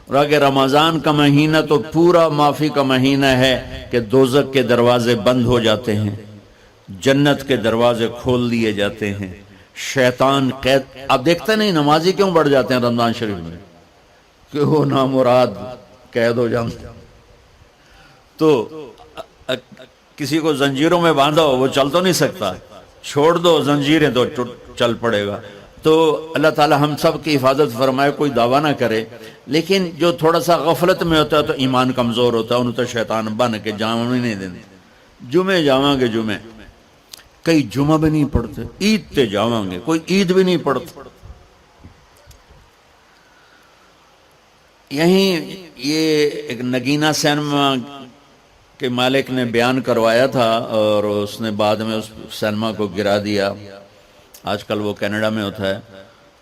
اور اگر رمضان کا مہینہ تو پورا معافی کا مہینہ ہے کہ دوزخ کے دروازے بند ہو جاتے ہیں، جنت کے دروازے کھول دیے جاتے ہیں، شیطان قید. آپ دیکھتے نہیں نمازی کیوں بڑھ جاتے ہیں رمضان شریف میں؟ کہ وہ نامراد قید ہو جاتے. تو کسی کو زنجیروں میں باندھا ہو وہ چل تو نہیں سکتا، چھوڑ دو زنجیریں تو چل پڑے گا. تو اللہ تعالی ہم سب کی حفاظت فرمائے. کوئی دعویٰ نہ کرے، لیکن جو تھوڑا سا غفلت میں ہوتا ہے تو ایمان کمزور ہوتا ہے، انہوں تو شیطان بن کے جامع نہیں دیتے. جمعے جاواں گے، جمعے کئی جمعہ بھی نہیں پڑھتے، عید تے جاواں گے، کوئی عید بھی نہیں پڑھتے. یہیں یہ ایک نگینہ سینما کے مالک نے بیان کروایا تھا اور اس نے بعد میں اس سینما کو گرا دیا. آج کل وہ کینیڈا میں ہوتا ہے.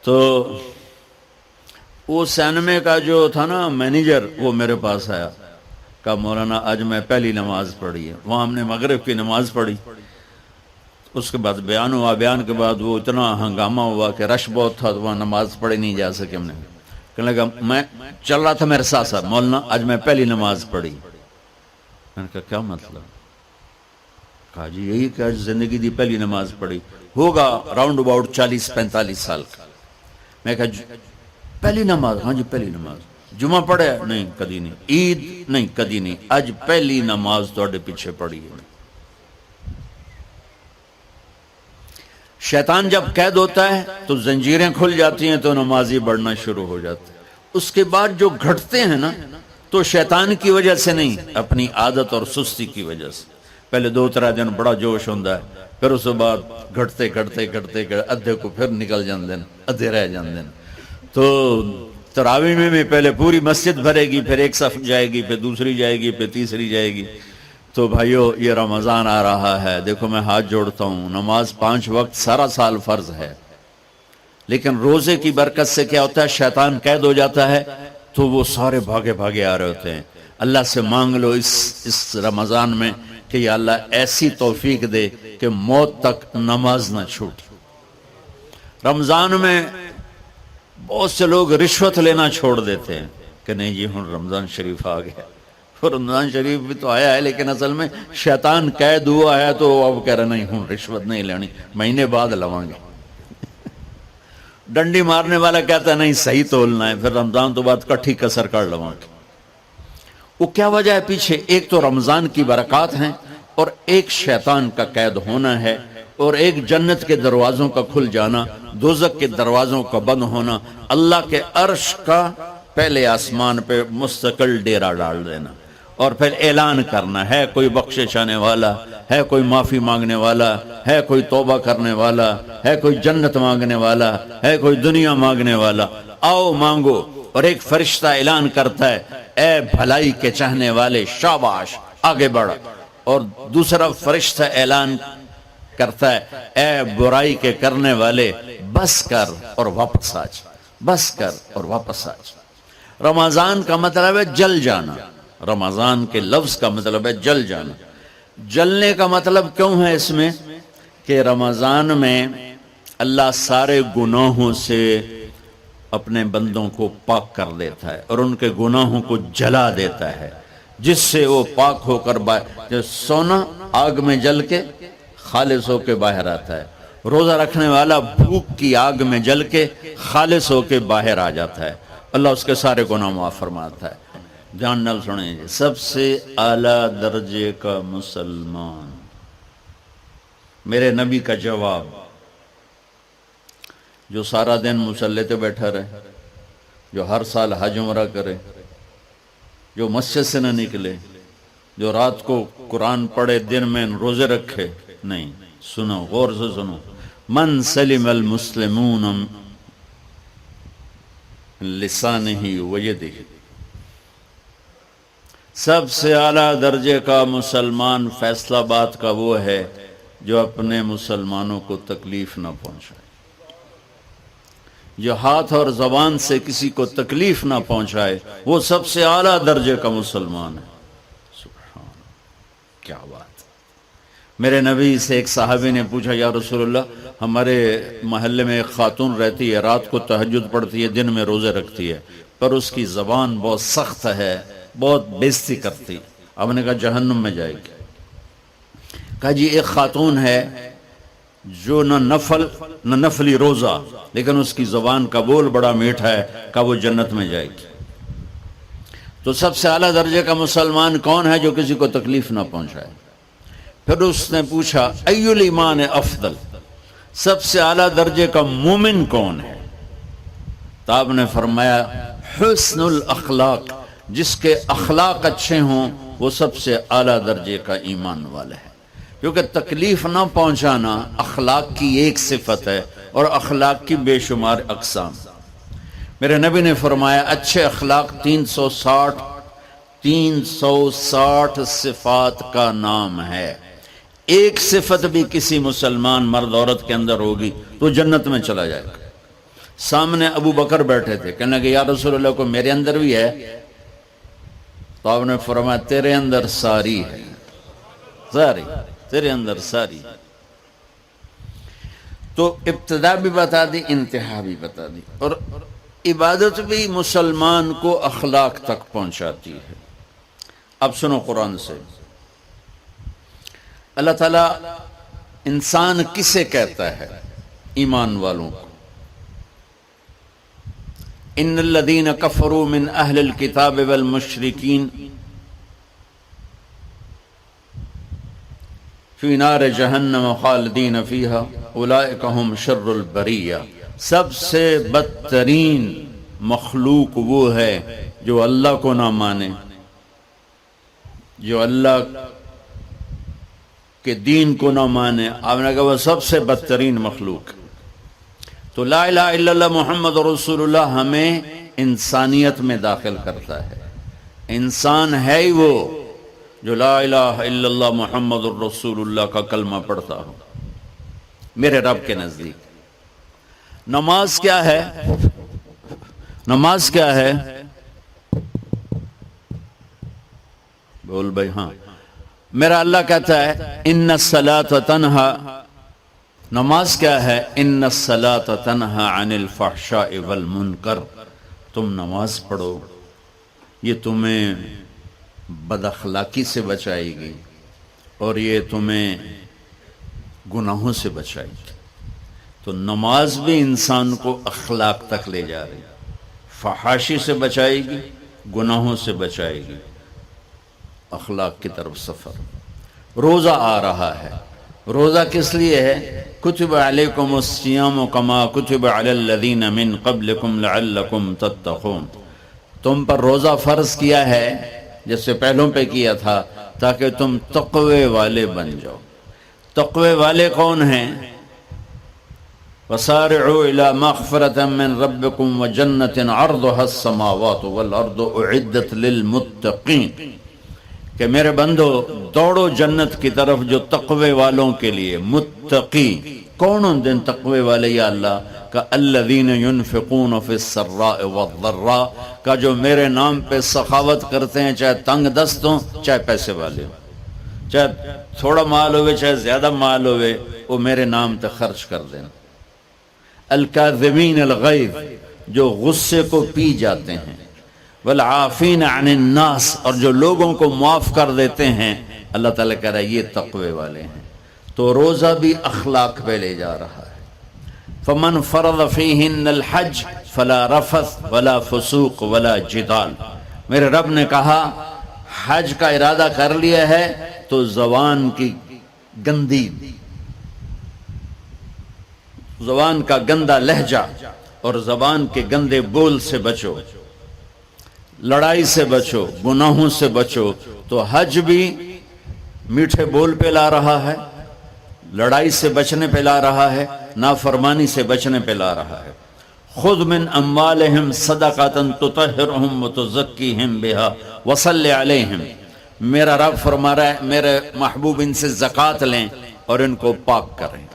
تو وہ سینمے کا جو تھا نا مینیجر، وہ میرے پاس آیا، کہا مولانا آج میں پہلی نماز پڑھی ہے. وہاں ہم نے مغرب کی نماز پڑھی. اس کے بعد بیان ہوا. بیان کے بعد وہ اتنا ہنگامہ ہوا کہ رش بہت تھا تو وہاں نماز پڑھی نہیں جا سکے. ہم نے کہنے لگا میں چل رہا تھا میرے ساتھ ساتھ، مولانا آج میں پہلی نماز پڑھی. میں نے کہا کیا مطلب؟ کہا جی یہی کہ آج زندگی دی پہلی نماز پڑھی. ہوگا راؤنڈ اباؤٹ 40-45 سال کا. میں کہا پہلی نماز؟ ہاں جی پہلی نماز. جمعہ پڑھے؟ نہیں کدی نہیں. عید؟ نہیں کدی نہیں. آج پہلی نماز تواڈے پیچھے پڑھی ہے. شیطان جب قید ہوتا ہے تو زنجیریں کھل جاتی ہیں تو نمازی بڑھنا شروع ہو جاتے ہیں. اس کے بعد جو گھٹتے ہیں نا تو شیطان کی وجہ سے نہیں، اپنی عادت اور سستی کی وجہ سے. پہلے 2-3 دن بڑا جوش ہوتا ہے، پھر اس کے بعد گھٹتے ادھے کو پھر نکل جاندے ہیں، ادھے رہ جاندے ہیں. تو تراویح میں پہلے پوری مسجد بھرے گی، پھر ایک صف جائے گی، پھر دوسری جائے گی، پھر تیسری جائے گی. تو بھائیو یہ رمضان آ رہا ہے، دیکھو میں ہاتھ جوڑتا ہوں، نماز 5 وقت سارا سال فرض ہے، لیکن روزے کی برکت سے کیا ہوتا ہے؟ شیطان قید ہو جاتا ہے تو وہ سارے بھاگے آ رہے ہوتے ہیں. اللہ سے مانگ لو اس رمضان میں کہ یا اللہ ایسی توفیق دے کہ موت تک نماز نہ چھوٹ. رمضان میں بہت سے لوگ رشوت لینا چھوڑ دیتے ہیں کہ نہیں جی ہن رمضان شریف آ گیا. رمضان شریف بھی تو آیا ہے لیکن اصل میں شیطان قید ہوا ہے تو اب کہہ رہے نہیں ہوں رشوت نہیں لینی، مہینے بعد لواں گے. ڈنڈی مارنے والا کہتا ہے نہیں صحیح تولنا ہے، پھر رمضان تو بعد کٹھی کسر کر لواں گے. وہ کیا وجہ ہے پیچھے؟ ایک تو رمضان کی برکات ہیں، اور ایک شیطان کا قید ہونا ہے، اور ایک جنت کے دروازوں کا کھل جانا، دوزخ کے دروازوں کا بند ہونا، اللہ کے عرش کا پہلے آسمان پہ مستقل ڈیرا ڈال دینا، اور پھر اعلان کرنا ہے کوئی بخشش آنے والا ہے، کوئی معافی مانگنے والا ہے، کوئی توبہ کرنے والا ہے، کوئی جنت مانگنے والا ہے، کوئی دنیا مانگنے والا، آؤ مانگو. اور ایک فرشتہ اعلان کرتا ہے اے بھلائی کے چاہنے والے شاباش آگے بڑھ، اور دوسرا فرشتہ اعلان کرتا ہے اے برائی کے کرنے والے بس کر اور واپس آ جا، بس کر اور واپس آ جا. رمضان کا مطلب ہے جل جانا. رمضان کے لفظ کا مطلب ہے جل جانا. جلنے کا مطلب کیوں ہے اس میں؟ کہ رمضان میں اللہ سارے گناہوں سے اپنے بندوں کو پاک کر دیتا ہے اور ان کے گناہوں کو جلا دیتا ہے، جس سے وہ پاک ہو کر سونا آگ میں جل کے خالص ہو کے باہر آتا ہے. روزہ رکھنے والا بھوک کی آگ میں جل کے خالص ہو کے باہر آ جاتا ہے، اللہ اس کے سارے گناہ معاف فرماتا ہے. دھیان نال سنیں جی، سب سے اعلیٰ درجے کا مسلمان، میرے نبی کا جواب، جو سارا دن مصلی پہ بیٹھا رہے، جو ہر سال حج عمرہ کرے، جو مسجد سے نہ نکلے، جو رات کو قرآن پڑھے، دن میں روزے رکھے. نہیں، سنو غور سے سنو. من سلم المسلمون لسانہ ویدہ، سب سے اعلیٰ درجے کا مسلمان فیصلہ بات کا وہ ہے جو اپنے مسلمانوں کو تکلیف نہ پہنچائے، جو ہاتھ اور زبان سے کسی کو تکلیف نہ پہنچائے، وہ سب سے اعلیٰ درجے کا مسلمان ہے. سبحان اللہ، کیا بات. میرے نبی سے ایک صحابی نے پوچھا یا رسول اللہ، ہمارے محلے میں ایک خاتون رہتی ہے، رات کو تہجد پڑھتی ہے، دن میں روزے رکھتی ہے، پر اس کی زبان بہت سخت ہے، بہت بےزتی کرتی. اب نے کہا جہنم میں جائے گی. کہا جی ایک خاتون ہے جو نہ نفلی روزہ، لیکن اس کی زبان کا بول بڑا میٹھا ہے، کہا وہ جنت میں جائے گی. تو سب سے اعلیٰ درجے کا مسلمان کون ہے جو کسی کو تکلیف نہ پہنچائے؟ پھر اس نے پوچھا ای الایمان افضل، سب سے اعلیٰ درجے کا مومن کون ہے؟ تو آپ نے فرمایا حسن الاخلاق، جس کے اخلاق اچھے ہوں وہ سب سے اعلیٰ درجے کا ایمان والا ہے. کیونکہ تکلیف نہ پہنچانا اخلاق کی ایک صفت ہے، اور اخلاق کی بے شمار اقسام. میرے نبی نے فرمایا اچھے اخلاق 360 صفات کا نام ہے. ایک صفت بھی کسی مسلمان مرد عورت کے اندر ہوگی تو جنت میں چلا جائے گا. سامنے ابو بکر بیٹھے تھے، کہنے لگے یا رسول اللہ کو میرے اندر بھی ہے؟ تو آپ نے فرمایا تیرے اندر ساری ہے، ساری تیرے اندر ساری. تو ابتدا بھی بتا دی، انتہا بھی بتا دی. اور عبادت بھی مسلمان کو اخلاق تک پہنچاتی ہے. اب سنو قرآن سے، اللہ تعالیٰ انسان کسے کہتا ہے؟ ایمان والوں کو. ان الذین کفروا من اہل الکتاب والمشرکین فی نار جہنم خالدین فیہا اولئک ہم شر البریہ. سب سے بدترین مخلوق وہ ہے جو اللہ کو نہ مانے، جو اللہ کے دین کو نہ مانے. آپ نے کہا وہ سب سے بدترین مخلوق. تو لا الہ الا اللہ محمد رسول اللہ ہمیں انسانیت میں داخل کرتا ہے. انسان ہے ہی وہ جو لا الہ الا اللہ محمد رسول اللہ کا کلمہ پڑھتا ہو میرے رب کے نزدیک. نماز کیا ہے؟ نماز کیا ہے؟ بول بھائی. ہاں، میرا اللہ کہتا ہے ان الصلاۃ تنہا. نماز کیا ہے؟ ان الصلاۃ تنہا عن الفحشاء والمنکر. تم نماز پڑھو، یہ تمہیں بد اخلاقی سے بچائے گی اور یہ تمہیں گناہوں سے بچائے گی. تو نماز بھی انسان کو اخلاق تک لے جا رہی، فحاشی سے بچائے گی، گناہوں سے بچائے گی، اخلاق کی طرف سفر. روزہ آ رہا ہے. روزہ کس لیے ہے؟ کتب علیکم الصیام کما کتب علی الذین من قبلکم لعلکم تتقون. تم پر روزہ فرض کیا ہے جس سے پہلوں پہ کیا تھا تاکہ تم تقوی والے بن جاؤ. تقوی والے کون ہیں؟ وسارعوا الى مغفرة من ربكم وجنة عرضها السماوات والارض اعدت للمتقین. کہ میرے بندو دوڑو جنت کی طرف جو تقوی والوں کے لیے. متقی کون ہیں دن تقوی والے یا اللہ؟ کہ الذین ينفقون فی السراء والضراء، کا جو میرے نام پہ سخاوت کرتے ہیں، چاہے تنگ دست ہوں چاہے پیسے والے ہوں، چاہے تھوڑا مال ہوئے چاہے زیادہ مال ہوئے، وہ میرے نام پہ خرچ کر دیں. الکاظمین الغیظ، جو غصے کو پی جاتے ہیں. والعافین عن الناس، اور جو لوگوں کو معاف کر دیتے ہیں. اللہ تعالیٰ کہہ رہا ہے یہ تقوی والے ہیں. تو روزہ بھی اخلاق پہ لے جا رہا ہے. فمن فرض فیہن الحج فلا رفث ولا فسوق ولا جدال. میرے رب نے کہا حج کا ارادہ کر لیا ہے تو زبان کی گندی، زبان کا گندا لہجہ اور زبان کے گندے بول سے بچو، لڑائی سے بچو، گناہوں سے بچو. تو حج بھی میٹھے بول پہ لا رہا ہے، لڑائی سے بچنے پہ لا رہا ہے، نافرمانی سے بچنے پہ لا رہا ہے. خذ من اموالہم صدقۃ تطہرہم وتزکیہم بہا وصلی علیہم. میرا رب فرما رہا ہے میرے محبوب ان سے زکوٰۃ لیں اور ان کو پاک کریں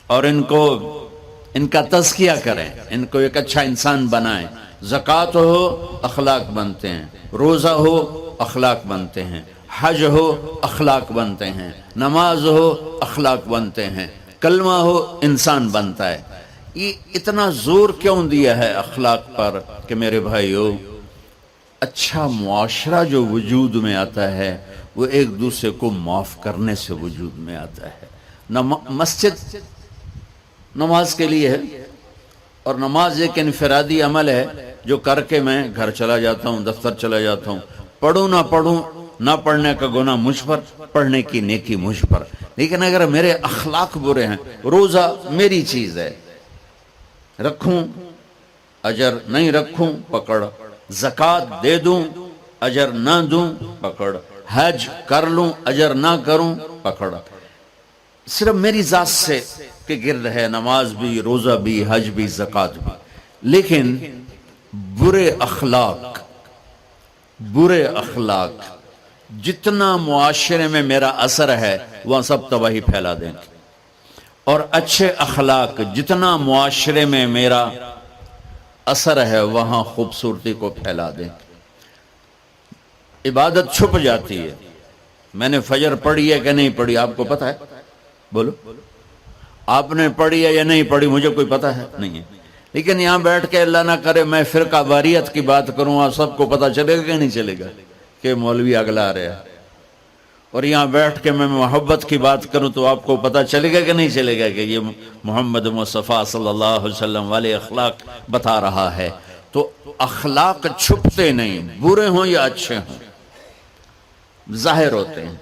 اور ان کا تزکیہ کریں، ان کو ایک اچھا انسان بنائیں. زکوٰۃ ہو اخلاق بنتے ہیں، روزہ ہو اخلاق بنتے ہیں، حج ہو اخلاق بنتے ہیں، نماز ہو اخلاق بنتے ہیں، کلمہ ہو انسان بنتا ہے. یہ اتنا زور کیوں دیا ہے اخلاق پر کہ میرے بھائیو، اچھا معاشرہ جو وجود میں آتا ہے وہ ایک دوسرے کو معاف کرنے سے وجود میں آتا ہے۔ مسجد نماز کے لیے ہے، اور نماز ایک انفرادی عمل ہے جو کر کے میں گھر چلا جاتا ہوں، دفتر چلا جاتا ہوں، پڑھوں نہ پڑھوں، نہ پڑھنے کا گناہ مجھ پر، پڑھنے کی نیکی مجھ پر۔ لیکن اگر میرے اخلاق برے ہیں، روزہ میری چیز ہے، رکھوں اجر، نہیں رکھوں پکڑ، زکوٰۃ دے دوں اجر نہ دوں پکڑ، حج کر لوں اجر نہ کروں پکڑ، صرف میری ذات سے کے گرد ہے نماز بھی، روزہ بھی، حج بھی، زکوٰۃ بھی۔ لیکن برے اخلاق جتنا معاشرے میں میرا اثر ہے وہاں سب تباہی پھیلا دیں گے، اور اچھے اخلاق جتنا معاشرے میں میرا اثر ہے وہاں خوبصورتی کو پھیلا دیں گے۔ عبادت چھپ جاتی ہے، میں نے فجر پڑھی ہے کہ نہیں پڑھی آپ کو پتہ ہے؟ بولو، آپ نے پڑھی ہے یا نہیں پڑھی مجھے کوئی پتہ ہے نہیں ہے، لیکن یہاں بیٹھ کے اللہ نہ کرے میں فرقہ واریت کی بات کروں، آپ سب کو پتہ چلے گا کہ نہیں چلے گا کہ مولوی اگلا رہا ہے، اور یہاں بیٹھ کے میں محبت کی بات کروں تو آپ کو پتہ چلے گا کہ نہیں چلے گا کہ یہ محمد مصطفیٰ صلی اللہ علیہ وسلم والے اخلاق بتا رہا ہے۔ تو اخلاق چھپتے نہیں، برے ہوں یا اچھے ہوں، ظاہر ہوتے ہیں،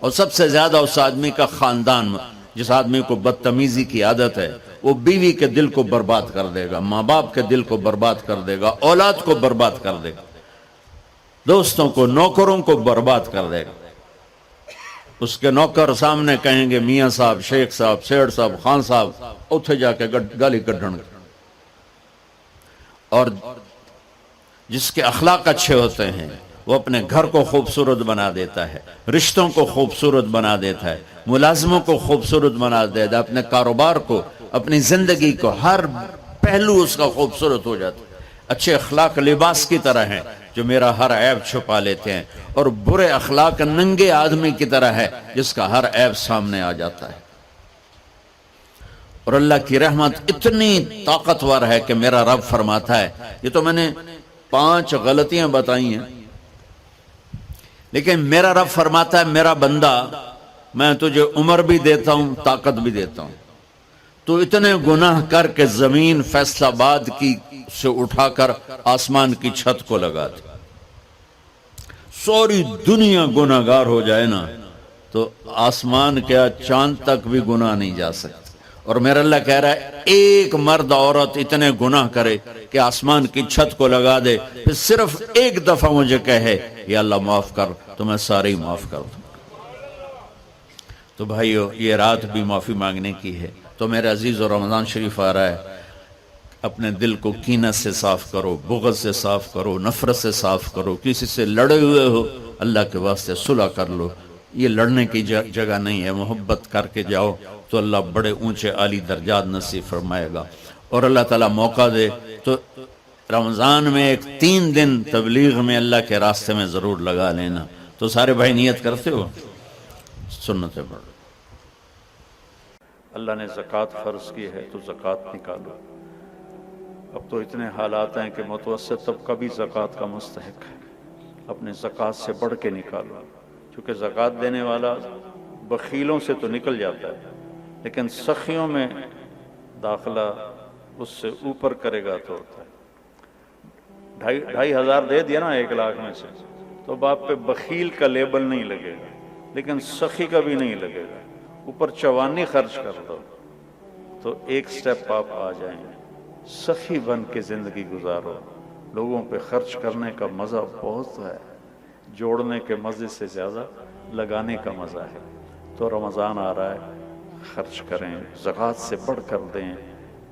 اور سب سے زیادہ اس آدمی کا خاندان، جس آدمی کو بدتمیزی کی عادت ہے وہ بیوی کے دل کو برباد کر دے گا، ماں باپ کے دل کو برباد کر دے گا، اولاد کو برباد کر دے گا، دوستوں کو، نوکروں کو برباد کر دے گا۔ اس کے نوکر سامنے کہیں گے میاں صاحب، شیخ صاحب، سیڑ صاحب، خان صاحب، اتھے جا کے گالی کڈن گے۔ اور جس کے اخلاق اچھے ہوتے ہیں وہ اپنے گھر کو خوبصورت بنا دیتا ہے، رشتوں کو خوبصورت بنا دیتا ہے، ملازموں کو خوبصورت بنا دیتا ہے، اپنے کاروبار کو، اپنی زندگی کو، ہر پہلو اس کا خوبصورت ہو جاتا ہے۔ اچھے اخلاق لباس کی طرح ہیں جو میرا ہر عیب چھپا لیتے ہیں، اور برے اخلاق ننگے آدمی کی طرح ہے جس کا ہر عیب سامنے آ جاتا ہے۔ اور اللہ کی رحمت اتنی طاقتور ہے کہ میرا رب فرماتا ہے، یہ تو میں نے 5 غلطیاں بتائی ہیں، لیکن میرا رب فرماتا ہے میرا بندہ میں تجھے عمر بھی دیتا ہوں، طاقت بھی دیتا ہوں، تو اتنے گناہ کر کے زمین فیصل آباد کی سے اٹھا کر آسمان کی چھت کو لگا دے، ساری دنیا گناہگار ہو جائے نا تو آسمان کیا چاند تک بھی گناہ نہیں جا سکتے۔ اور میرا اللہ کہہ رہا ہے ایک مرد عورت اتنے گناہ کرے کہ آسمان کی چھت کو لگا دے، پھر صرف ایک دفعہ مجھے کہے یا اللہ معاف کر تو میں سارے ہی معاف کر دوں۔ تو بھائیو یہ رات بھی معافی مانگنے کی ہے۔ تو میرے عزیز و رمضان شریف آ رہا ہے، اپنے دل کو کینہ سے صاف کرو، بغض سے صاف کرو، نفرت سے صاف کرو، کسی سے لڑے ہوئے ہو اللہ کے واسطے صلح کر لو، یہ لڑنے کی جگہ نہیں ہے، محبت کر کے جاؤ تو اللہ بڑے اونچے عالی درجات نصیب فرمائے گا۔ اور اللہ تعالیٰ موقع دے تو رمضان میں ایک 3 دن تبلیغ میں اللہ کے راستے میں ضرور لگا لینا۔ تو سارے بھائی نیت کرتے ہو؟ سنتیں پڑھو۔ اللہ نے زکوٰۃ فرض کی ہے تو زکوٰۃ نکالو۔ اب تو اتنے حالات ہیں کہ متوسط طبقہ بھی زکوٰۃ کا مستحق ہے، اپنے زکوٰۃ سے بڑھ کے نکالو، چونکہ زکوٰۃ دینے والا بخیلوں سے تو نکل جاتا ہے لیکن سخیوں میں داخلہ اس سے اوپر کرے گا تو ہوتا ہے۔ 2,500 دے دیا نا 1 لاکھ میں سے تو باپ پہ بخیل کا لیبل نہیں لگے گا، لیکن سخی کا بھی نہیں لگے گا، اوپر چوانی خرچ کر دو تو ایک سٹیپ آپ آ جائیں گے۔ سخی بن کے زندگی گزارو، لوگوں پہ خرچ کرنے کا مزہ بہت ہے، جوڑنے کے مزے سے زیادہ لگانے کا مزہ ہے۔ تو رمضان آ رہا ہے، خرچ کریں، زکوٰۃ سے بڑھ کر دیں،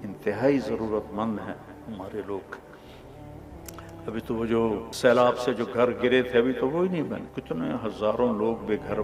انتہائی ضرورت مند ہیں ہمارے لوگ۔ ابھی تو وہ جو سیلاب سے جو گھر گرے تھے ابھی تو وہ ہی نہیں بنے، کتنے ہزاروں لوگ بے گھر